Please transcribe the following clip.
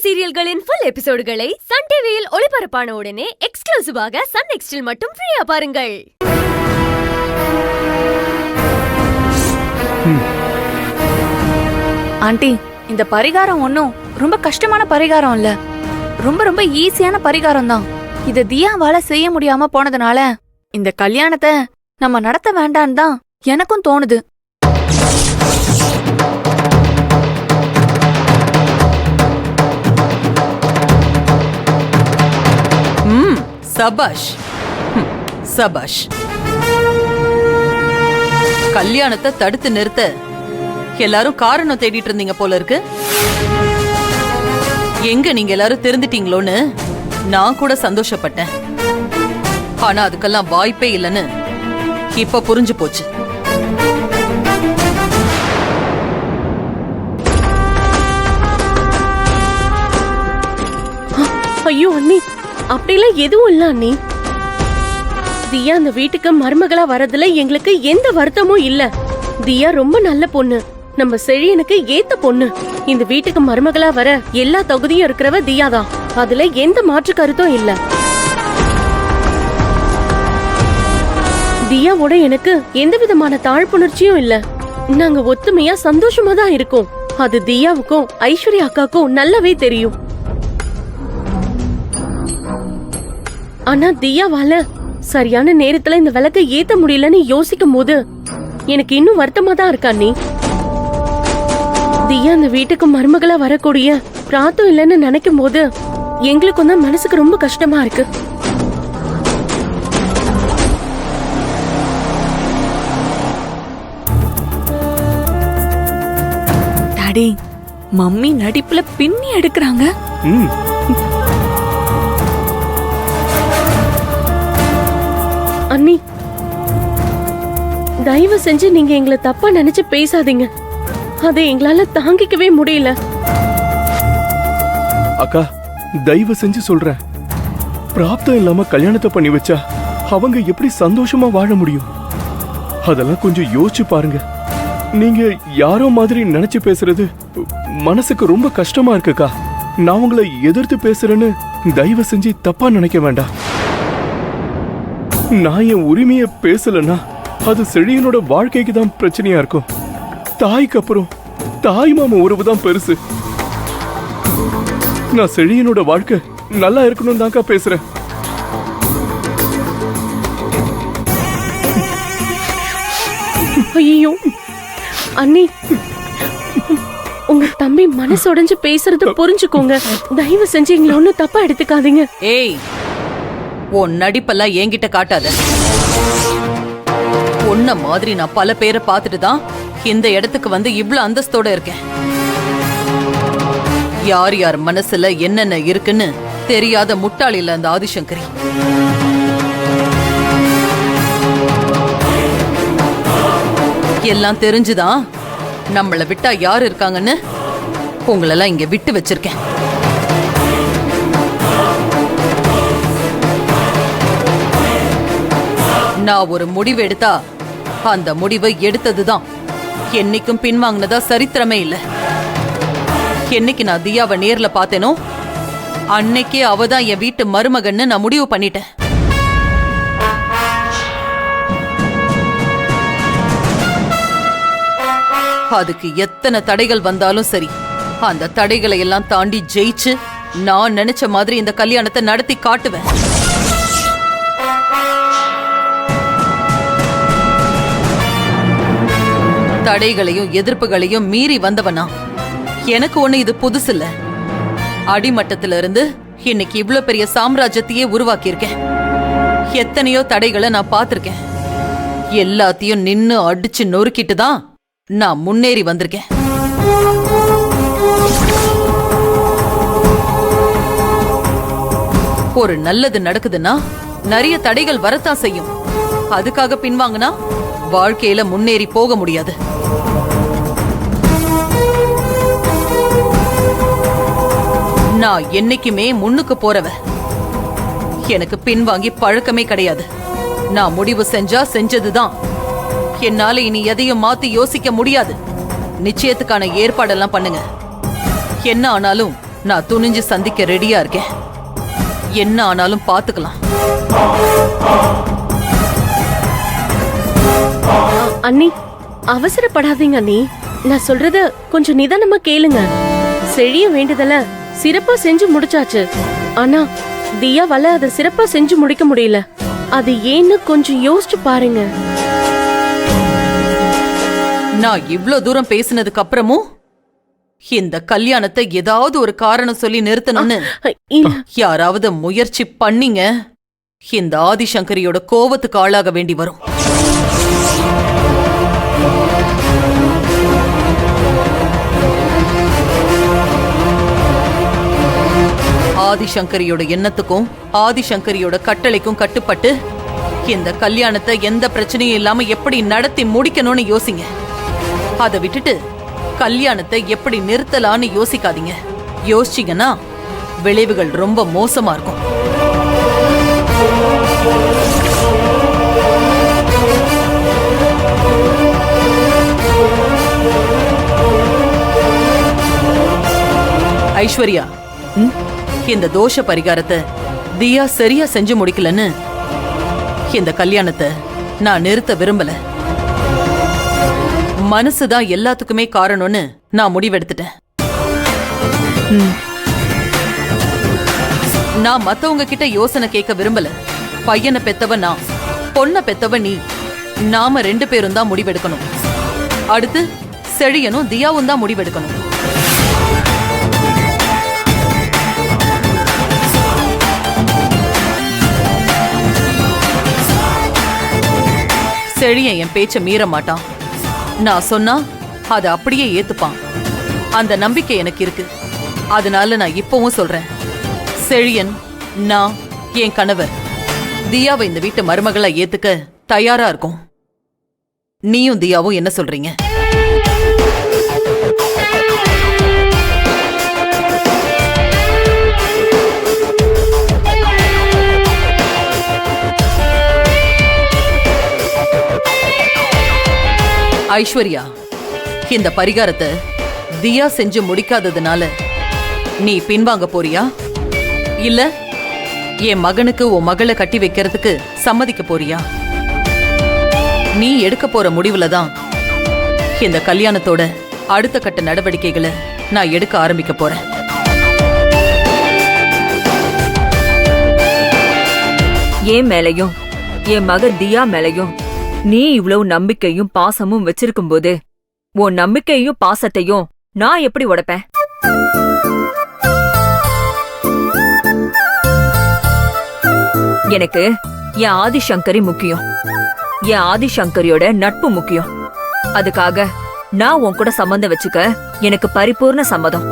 சீரியல்களின் full எபிசோடுகளை Sun டிவியில் ஒளிபரப்பான உடனே எக்ஸ்க்ளூசிவாக சன் நெக்ஸ்டில் மட்டும் ஃப்ரீயா பாருங்கள். ஆண்டி, இந்த பரிகாரம் ஒன்னும் ரொம்ப கஷ்டமான பரிகாரம் இல்ல, ரொம்ப ரொம்ப ஈஸியான பரிகாரம் தான். இத தியாவால செய்ய முடியாம போனதுனால இந்த கல்யாணத்தை நம்ம நடத்த வேண்டான்னு தான் எனக்கும் தோணுது. சபாஷ் சபாஷ். கல்யாணத்தை தடுத்து நிறுத்த எல்லாரும் காரணம் தேடிட்டு இருந்தீங்க போல இருக்கு. எங்க நீங்க எல்லாரும் தெரிந்துட்டீங்களோன்னு நான் கூட சந்தோஷப்பட்டேன். ஆனா அதுக்கெல்லாம் வாய்ப்பே இல்லைன்னு இப்ப புரிஞ்சு போச்சு. ஐயோ அண்ணி, அப்படிலாம் எதுவும் இல்ல அண்ணி. தியா அந்த வீட்டுக்கு மருமகளா வரதுல எங்களுக்கு எந்த வருத்தமும் இல்ல. தியா ரொம்ப நல்ல பொண்ணு, நம்ம செழியனுக்கு ஏத்த பொண்ணு. இந்த வீட்டுக்கு மருமகளா வர எல்லா தகுதியும் இருக்கிறவ தியா தான். அதுல எந்த மாற்று கருத்தும் இல்ல. தியாவோட எனக்கு எந்த விதமான தாழ்ப்புணர்ச்சியும் இல்ல. நாங்க ஒத்துமையா சந்தோஷமா தான் இருக்கோம். அது தியாவுக்கும் ஐஸ்வர்யா அக்காக்கும் நல்லாவே தெரியும். ஆனா தியாவால சரியான நேரத்துல இந்த விளக்கை ஏத்த முடியலன்னு யோசிக்கும் போது எனக்கு இன்னும் வருத்தமா தான் இருக்கா நீ. தியா இந்த வீட்டுக்கு மருமகளா வரக்கூடிய பிராத்தம் இல்லைன்னு நினைக்கும் போது எங்களுக்கும் தான் மனசுக்கு ரொம்ப கஷ்டமா இருக்கு. டாடி, மம்மி நடிப்புல பின்னி எடுக்கிறாங்க. அண்ணி, தயவு செஞ்சு நீங்க எங்களை தப்பா நினைச்சு பேசாதீங்க. அதை எங்களால தாங்கிக்கவே முடியல. அக்கா, தயவு செஞ்சு சொல்றேன், பிராப்தம் இல்லாம கல்யாணத்தை பண்ணி வச்சா அவங்க எப்படி சந்தோஷமா வாழ முடியும்? அதெல்லாம் கொஞ்சம் யோசிச்சு பாருங்க. நீங்க யாரோ மாதிரி நினைச்சு பேசுறது மனசுக்கு ரொம்ப கஷ்டமா இருக்குக்கா. நான் உங்களை எதிர்த்து பேசுறேன்னு தயவு செஞ்சு தப்பா நினைக்க வேண்டாம். நான் என் உரிமையை பேசலன்னா அது செழியனோட வாழ்க்கைக்கு தான் பிரச்சனையா இருக்கும். தாய்க்கு அப்புறம் தாய் மாமா உறவு தான் பெருசு. நான் செழியனோட வாழ்க்கை நல்லா இருக்கணும் தான்க்கா பேசுறேன். ஐயோ அண்ணி, உங்க தம்பி மனசு உடைஞ்சு பேசுறது புரிஞ்சுக்கோங்க. தயவு செஞ்சு எங்களை ஒன்னும் தப்பா எடுத்துக்காதீங்க. ஏய், உன் நடிப்பெல்லாம் என்கிட்ட காட்டாத. உன்ன மாதிரி நான் பல பேரை பார்த்துட்டு தான் இந்த இடத்துக்கு வந்து இவ்ளோ அந்தஸ்தோட இருக்கேன். யார் யார் மனசுல என்னென்ன இருக்குன்னு தெரியாத முட்டாள் இல்ல அந்த ஆதிசங்கரி. எல்லாம் தெரிஞ்சுதான் நம்மள விட்டா யாரு இருக்காங்கன்னு உங்களெல்லாம் இங்க விட்டு வச்சிருக்கேன். நான் ஒரு முடிவு எடுத்தா அந்த முடிவை எடுத்ததுதான். என்னைக்கும் பின்வாங்கினதா சரித்திரமே இல்ல. என்னைக்கு நான் தியாவை நேர்ல பார்த்தேனோ அன்னைக்கே அவதான் என் வீட்டு மருமகன்னு நான் முடிவு பண்ணிட்டேன். அதுக்கு எத்தனை தடைகள் வந்தாலும் சரி, அந்த தடைகளை எல்லாம் தாண்டி ஜெயிச்சு நான் நினைச்ச மாதிரி இந்த கல்யாணத்தை நடத்தி காட்டுவேன். தடைகளையும் எதிர்ப்புகளையும் மீறி வந்தவனா. எனக்கு ஒண்ணு இது புதுசு இல்ல. அடிமட்டத்தில இருந்து இன்னைக்கு இவ்ளோ பெரிய சாம்ராஜ்யத்தையே உருவாக்கியிருக்கேன். எத்தனையோ தடைகளை நான் பார்த்திருக்கேன். எல்லாத்தையும் நின்னு அடிச்சு நொறுக்கிட்டு தான் நான் முன்னேறி வந்திருக்கேன். ஒரு நல்லது நடக்குதுன்னா நிறைய தடைகள் வரத்தான் செய்யும். அதுக்காக பின்வாங்கினா வாழ்க்கையில முன்னேறி போக முடியாது. நான் என்னைக்குமே முன்னுக்கு போறவ. எனக்கு பின்வாங்கி பழக்கமே கிடையாது. நான் முடிவு செஞ்சா செஞ்சதுதான். என்னால இனி எதையும் மாத்தி யோசிக்க முடியாது. நிச்சயத்துக்கான ஏற்பாடெல்லாம் பண்ணுங்க. என்ன ஆனாலும் நான் துணிஞ்சு சந்திக்க ரெடியா இருக்கேன். என்ன ஆனாலும் பாத்துக்கலாம். அண்ணி, அவசரப்படாதீங்க அண்ணி. நான் சொல்றத கொஞ்சம் நிதானமா கேளுங்க. செழிய வேண்டுதல சிறப்பா செஞ்சு முடிச்சாச்சு. ஆனா தியாவால அதை சிறப்பா செஞ்சு முடிக்க முடியல. அது ஏன்னு கொஞ்சம் யோசிச்சு பாருங்க. நான் இவ்ளோ தூரம் பேசினதுக்கு அப்புறமும் இந்த கல்யாணத்தை ஏதாவது ஒரு காரணம் சொல்லி நிறுத்தணும்னு இல்ல, யாராவது முயற்சி பண்ணீங்க, இந்த ஆதிசங்கரியோட கோவத்துக்கு ஆளாக வேண்டி வரும். ஆதிசங்கரியோட எண்ணத்துக்கும் ஆதிசங்கரியோட கட்டளைக்கும் கட்டுப்பட்டு இந்த கல்யாணத்தை எந்த பிரச்சனையும் இல்லாம எப்படி நடத்தி முடிக்கணும்னு யோசிங்க. அதை விட்டுட்டு கல்யாணத்தை எப்படி நிறுத்தலான்னு யோசிக்காதீங்க. யோசிச்சீங்கன்னா விளைவுகள் ரொம்ப மோசமா இருக்கும். ஐஸ்வர்யா, இந்த தோஷ பரிகாரத்தை தியா சரியா செஞ்சு முடிக்கலன்னு இந்த கல்யாணத்தை நான் நிறுத்த விரும்பல. மனசுதான் எல்லாத்துக்குமே காரணம்னு நான் முடிவெடுத்துட்டேன். நான் மத்தவங்க கிட்ட யோசனை கேட்க விரும்பல. பையனை பெத்தவ நான், பொண்ணை பெத்தவ நீ. நாம 2 பேரும் தான் முடிவெடுக்கணும். அடுத்து செழியனும் தியாவும் தான் முடிவெடுக்கணும். செழியன் என் பேச்ச மீற மாட்டான். நான் சொன்னா அதை அப்படியே ஏத்துப்பான். அந்த நம்பிக்கை எனக்கு இருக்கு. அதனால நான் இப்பவும் சொல்றேன், செழியன், நான், என் கணவர் தியாவை இந்த வீட்டு மருமகளா ஏத்துக்க தயாரா இருக்கும். நீயும் தியாவும் என்ன சொல்றீங்க? ஐஸ்வர்யா, இந்த பரிகாரத்தை தியா செஞ்சு முடிக்காததுனால நீ பின்வாங்க போறியா, இல்ல என் மகனுக்கு உன் மகளை கட்டி வைக்கிறதுக்கு சம்மதிக்க போறியா? நீ எடுக்க போற முடிவுல தான் இந்த கல்யாணத்தோட அடுத்த கட்ட நடவடிக்கைகளை நான் எடுக்க ஆரம்பிக்க போறேன். என் மேலையும் என் மக தியா மேலையும் நீ இவ்வளவு நம்பிக்கையும் பாசமும் வச்சிருக்கும் போது உன் நம்பிக்கையும் பாசத்தையும் நான் எப்படி உடைப்பேன்? எனக்கு என் ஆதிசங்கரி முக்கியம். என் ஆதிசங்கரியோட நட்பு முக்கியம். அதுக்காக நான் உன் கூட சம்பந்தம் வச்சுக்க எனக்கு பரிபூர்ண சம்மதம்.